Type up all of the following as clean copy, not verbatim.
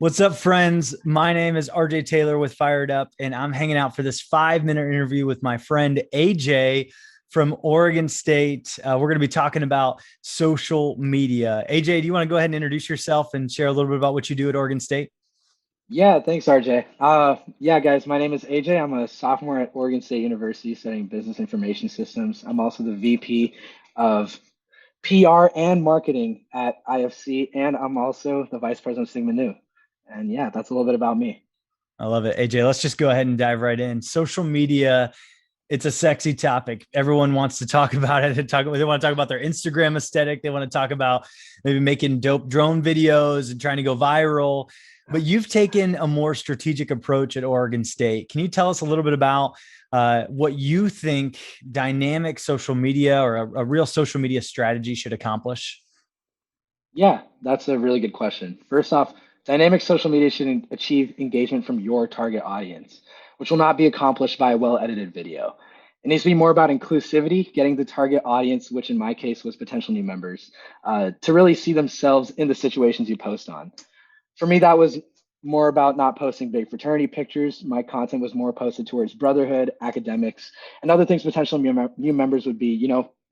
What's up, friends? My name is RJ Taylor with Fired Up, and I'm hanging out for this 5 minute interview with my friend AJ from Oregon State. We're going to be talking about social media. AJ, do you want to go ahead and introduce yourself and share a little bit about what you do at Oregon State? Yeah, thanks, RJ. Yeah, guys, my name is AJ. I'm a sophomore at Oregon State University studying business information systems. I'm also the VP of PR and marketing at IFC, and I'm also the vice president of Sigma Nu. And yeah, that's a little bit about me. I love it. AJ, let's just go ahead and dive right in. Social media, it's a sexy topic. Everyone wants to talk about it. They want to talk about their Instagram aesthetic. They want to talk about maybe making dope drone videos and trying to go viral. But you've taken a more strategic approach at Oregon State. Can you tell us a little bit about what you think dynamic social media or a real social media strategy should accomplish? Yeah, that's a really good question. First off, dynamic social media should achieve engagement from your target audience, which will not be accomplished by a well-edited video. It needs to be more about inclusivity, getting the target audience, which in my case was potential new members, to really see themselves in the situations you post on. For me, that was more about not posting big fraternity pictures. My content was more posted towards brotherhood, academics, and other things potential new members would be,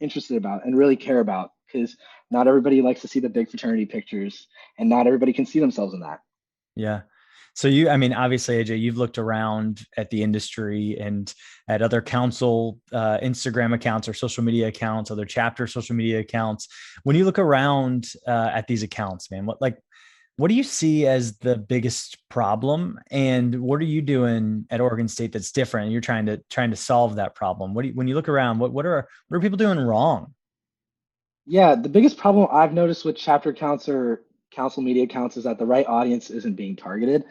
interested about and really care about because not everybody likes to see the big fraternity pictures and not everybody can see themselves in that. Yeah. I mean, obviously, AJ, you've looked around at the industry and at other council Instagram accounts or social media accounts, other chapter social media accounts. When you look around at these accounts, man, what do you see as the biggest problem, and what are you doing at Oregon State that's different? You're trying to solve that problem. When you look around, what are people doing wrong? Yeah, the biggest problem I've noticed with chapter accounts or council media accounts is that the right audience isn't being targeted.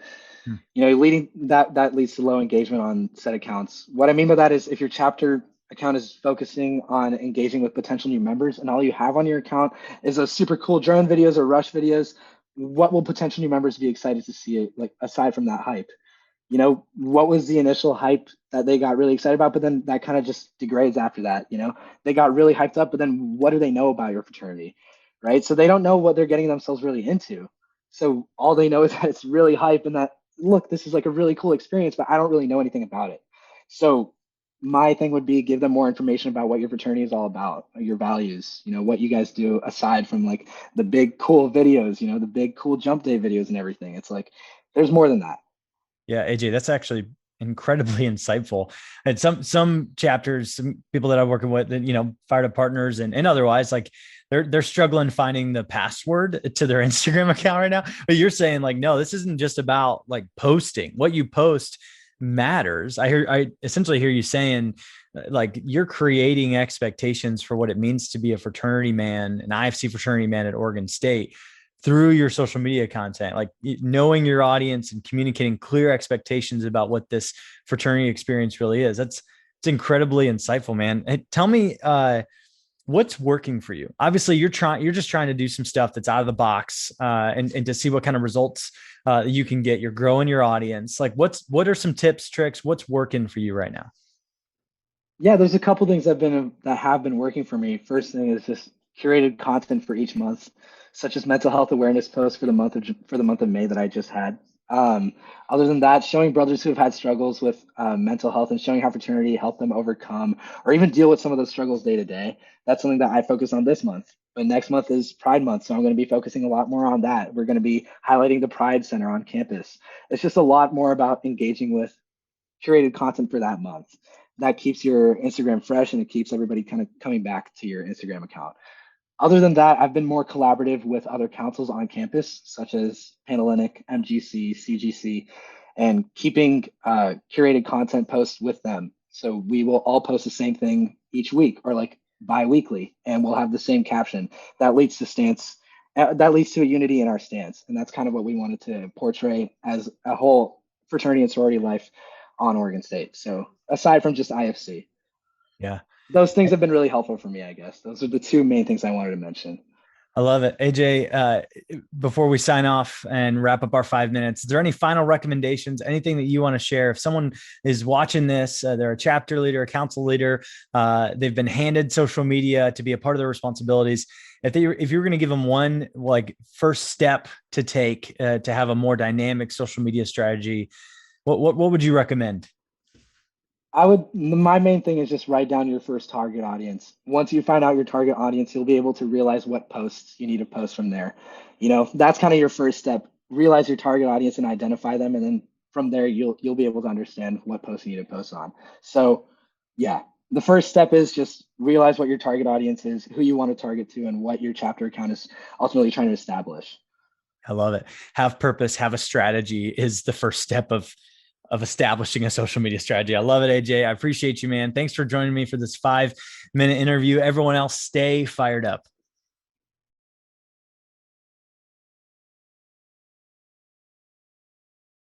Hmm. Leading that leads to low engagement on set accounts. What I mean by that is if your chapter account is focusing on engaging with potential new members and all you have on your account is those super cool drone videos or rush videos, what will potential new members be excited to see, like aside from that hype? What was the initial hype that they got really excited about, but then that kind of just degrades after that. They got really hyped up, but then what do they know about your fraternity? Right. So they don't know what they're getting themselves really into. So all they know is that it's really hype and that, look, this is like a really cool experience, but I don't really know anything about it. So my thing would be give them more information about what your fraternity is all about, your values, what you guys do aside from like the big cool videos, the big cool jump day videos and everything. It's like there's more than that. Yeah, AJ, that's actually incredibly insightful. And some chapters, some people that I'm working with, fired up partners and otherwise, like they're struggling finding the password to their Instagram account right now. But you're saying like, no, this isn't just about like posting. What you post matters. I essentially hear you saying like you're creating expectations for what it means to be a fraternity man, an IFC fraternity man at Oregon State through your social media content, like knowing your audience and communicating clear expectations about what this fraternity experience really is. It's incredibly insightful, man. Hey, tell me, what's working for you? Obviously, you're just trying to do some stuff that's out of the box, and to see what kind of results you can get. You're growing your audience. Like, what are some tips, tricks? What's working for you right now? Yeah, there's a couple things that have been working for me. First thing is just curated content for each month, such as mental health awareness posts for the month of May that I just had. Um, Other than that, showing brothers who have had struggles with mental health and showing how fraternity helped them overcome or even deal with some of those struggles day to day. That's something that I focus on this month. But next month is Pride Month, so I'm going to be focusing a lot more on that. We're going to be highlighting the Pride Center on campus. It's just a lot more about engaging with curated content for that month. That keeps your Instagram fresh and it keeps everybody kind of coming back to your Instagram account. Other than that, I've been more collaborative with other councils on campus, such as Panhellenic, MGC, CGC, and keeping curated content posts with them. So we will all post the same thing each week or like bi-weekly, and we'll have the same caption. That leads to stance. That leads to a unity in our stance, and that's kind of what we wanted to portray as a whole fraternity and sorority life on Oregon State. So aside from just IFC, Yeah. those things have been really helpful for me, I guess. Those are the two main things I wanted to mention. I love it. AJ, before we sign off and wrap up our 5 minutes, is there any final recommendations, anything that you want to share? If someone is watching this, they're a chapter leader, a council leader, they've been handed social media to be a part of their responsibilities. If you were going to give them one like first step to take to have a more dynamic social media strategy, what would you recommend? My main thing is just write down your first target audience. Once you find out your target audience, you'll be able to realize what posts you need to post from there. That's kind of your first step. Realize your target audience and identify them. And then from there, you'll be able to understand what posts you need to post on. So yeah, the first step is just realize what your target audience is, who you want to target to, and what your chapter account is ultimately trying to establish. I love it. Have purpose, have a strategy is the first step of establishing a social media strategy. I love it, AJ. I appreciate you, man. Thanks for joining me for this 5-minute interview. Everyone else, stay fired up.